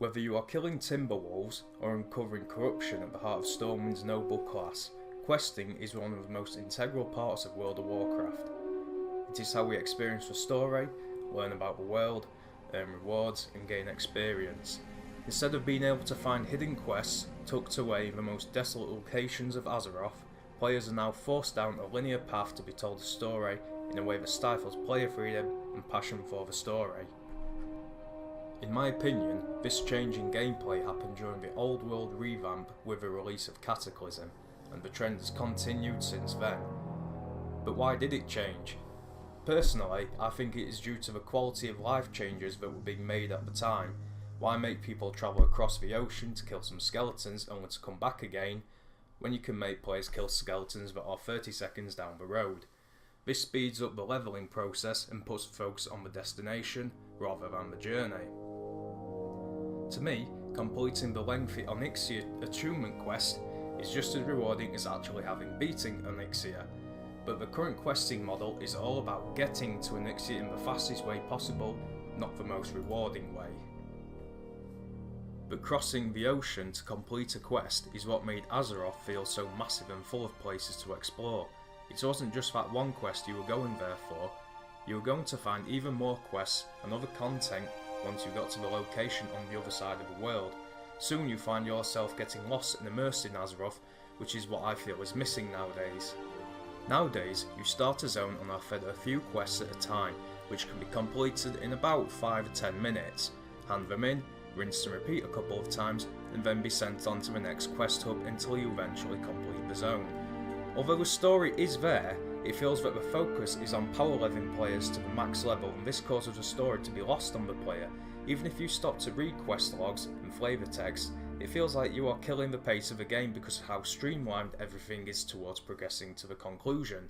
Whether you are killing timber wolves or uncovering corruption at the heart of Stormwind's noble class, questing is one of the most integral parts of World of Warcraft. It is how we experience the story, learn about the world, earn rewards and gain experience. Instead of being able to find hidden quests tucked away in the most desolate locations of Azeroth, players are now forced down a linear path to be told a story in a way that stifles player freedom and passion for the story. In my opinion, this change in gameplay happened during the Old World revamp with the release of Cataclysm, and the trend has continued since then. But why did it change? Personally, I think it is due to the quality of life changes that were being made at the time. Why make people travel across the ocean to kill some skeletons only to come back again, when you can make players kill skeletons that are 30 seconds down the road? This speeds up the levelling process and puts focus on the destination rather than the journey. To me, completing the lengthy Onyxia attunement quest is just as rewarding as actually having beaten Onyxia, but the current questing model is all about getting to Onyxia in the fastest way possible, not the most rewarding way. But crossing the ocean to complete a quest is what made Azeroth feel so massive and full of places to explore. It wasn't just that one quest you were going there for, you were going to find even more quests and other content once you got to the location on the other side of the world. Soon you find yourself getting lost and immersed in Azeroth, which is what I feel is missing nowadays. Nowadays, you start a zone and are fed a few quests at a time, which can be completed in about 5 or 10 minutes. Hand them in, rinse and repeat a couple of times, and then be sent on to the next quest hub until you eventually complete the zone. Although the story is there, it feels that the focus is on power leveling players to the max level, and this causes the story to be lost on the player. Even if you stop to read quest logs and flavour text, it feels like you are killing the pace of the game because of how streamlined everything is towards progressing to the conclusion.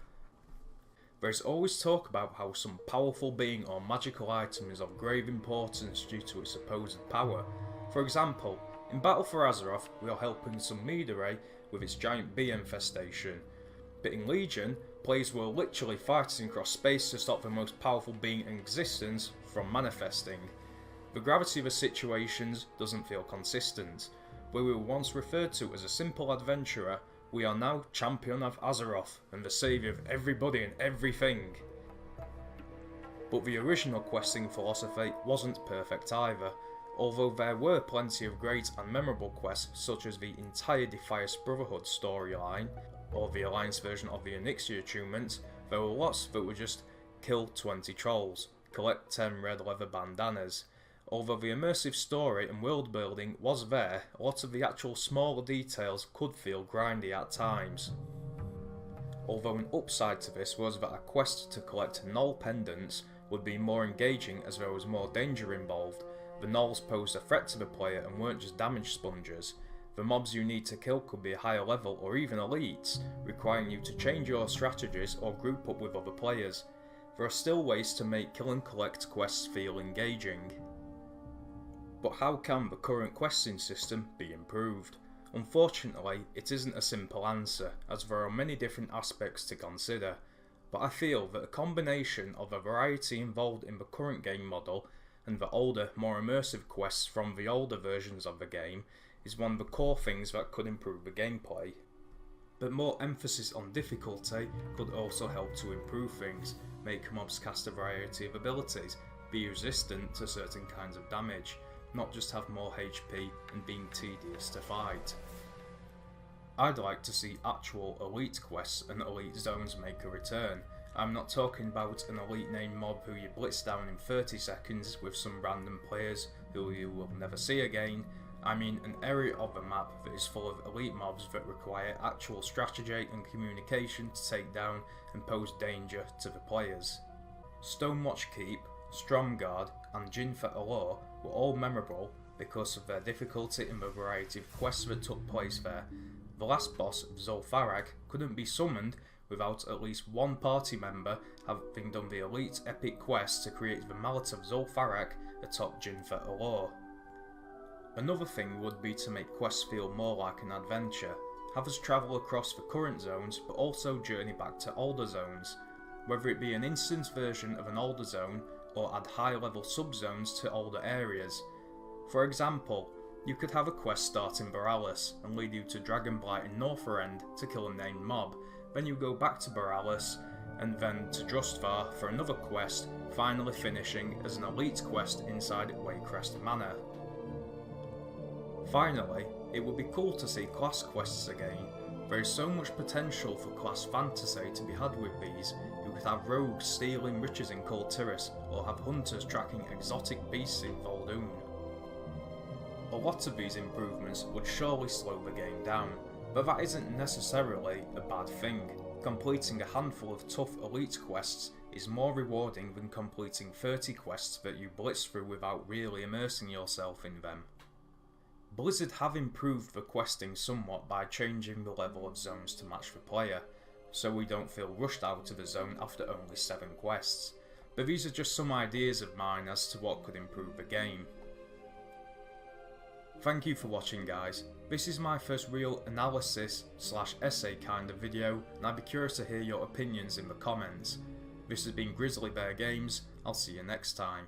There is always talk about how some powerful being or magical item is of grave importance due to its supposed power. For example, in Battle for Azeroth we are helping some Meaderay with its giant bee infestation, but in Legion, players were literally fighting across space to stop the most powerful being in existence from manifesting. The gravity of the situations doesn't feel consistent. Where we were once referred to as a simple adventurer, we are now champion of Azeroth and the saviour of everybody and everything. But the original questing philosophy wasn't perfect either. Although there were plenty of great and memorable quests such as the entire Defias Brotherhood storyline, or the Alliance version of the Onyxia attunement, there were lots that were just kill 20 trolls, collect 10 red leather bandanas. Although the immersive story and world building was there, a lot of the actual smaller details could feel grindy at times. Although an upside to this was that a quest to collect Gnoll pendants would be more engaging as there was more danger involved. The Gnolls posed a threat to the player and weren't just damage sponges. The mobs you need to kill could be higher level or even elites, requiring you to change your strategies or group up with other players. There are still ways to make kill and collect quests feel engaging. But how can the current questing system be improved? Unfortunately, it isn't a simple answer, as there are many different aspects to consider, but I feel that a combination of the variety involved in the current game model and the older, more immersive quests from the older versions of the game is one of the core things that could improve the gameplay. But more emphasis on difficulty could also help to improve things, make mobs cast a variety of abilities, be resistant to certain kinds of damage, not just have more HP and being tedious to fight. I'd like to see actual elite quests and elite zones make a return. I'm not talking about an elite named mob who you blitz down in 30 seconds with some random players who you will never see again. I mean an area of the map that is full of elite mobs that require actual strategy and communication to take down and pose danger to the players. Stonewatch Keep, Stromgarde and Jinfa Allure were all memorable because of their difficulty and the variety of quests that took place there. The last boss of Zul'Farrak couldn't be summoned without at least one party member having done the elite epic quest to create the Mallet of Zul'Farrak atop Jinfa Allure. Another thing would be to make quests feel more like an adventure. Have us travel across the current zones but also journey back to older zones. Whether it be an instance version of an older zone or add high level subzones to older areas. For example, you could have a quest start in Borealis and lead you to Dragonblight in Northrend to kill a named mob, then you go back to Borealis and then to Drustvar for another quest, finally finishing as an elite quest inside Waycrest Manor. Finally, it would be cool to see class quests again. There is so much potential for class fantasy to be had with these. You could have rogues stealing riches in Kul Tiras, or have hunters tracking exotic beasts in Vol'dun. A lot of these improvements would surely slow the game down, but that isn't necessarily a bad thing. Completing a handful of tough elite quests is more rewarding than completing 30 quests that you blitz through without really immersing yourself in them. Blizzard have improved the questing somewhat by changing the level of zones to match the player, so we don't feel rushed out of the zone after only 7 quests, but these are just some ideas of mine as to what could improve the game. Thank you for watching, guys. This is my first real analysis / essay kind of video, and I'd be curious to hear your opinions in the comments. This has been Grizzly Bear Games. I'll see you next time.